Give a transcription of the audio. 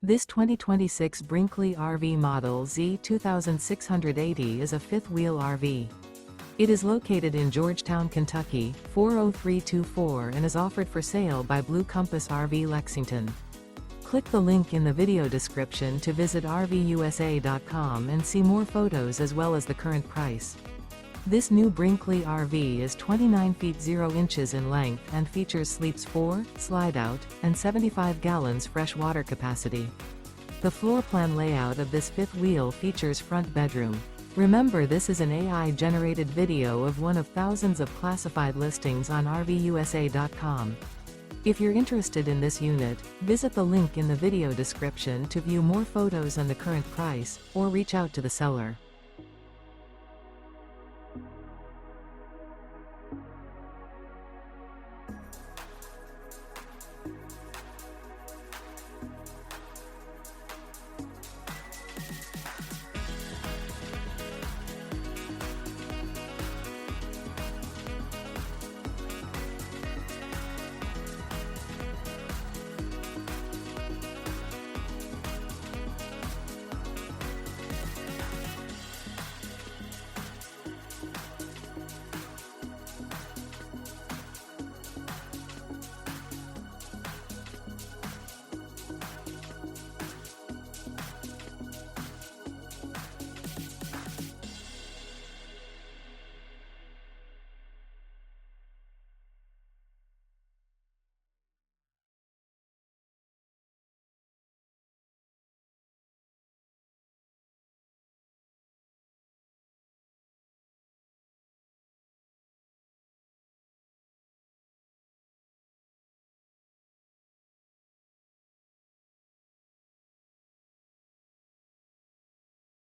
This 2026 Brinkley RV Model Z 2680 is a fifth-wheel RV. It is located in Georgetown, Kentucky, 40324 and is offered for sale by Blue Compass RV Lexington. Click the link in the video description to visit RVUSA.com and see more photos as well as the current price. This new Brinkley RV is 29 feet 0 inches in length and features sleeps 4, slide-out, and 75 gallons fresh water capacity. The floor plan layout of this fifth wheel features front bedroom. Remember, this is an AI-generated video of one of thousands of classified listings on RVUSA.com. If you're interested in this unit, visit the link in the video description to view more photos and the current price, or reach out to the seller.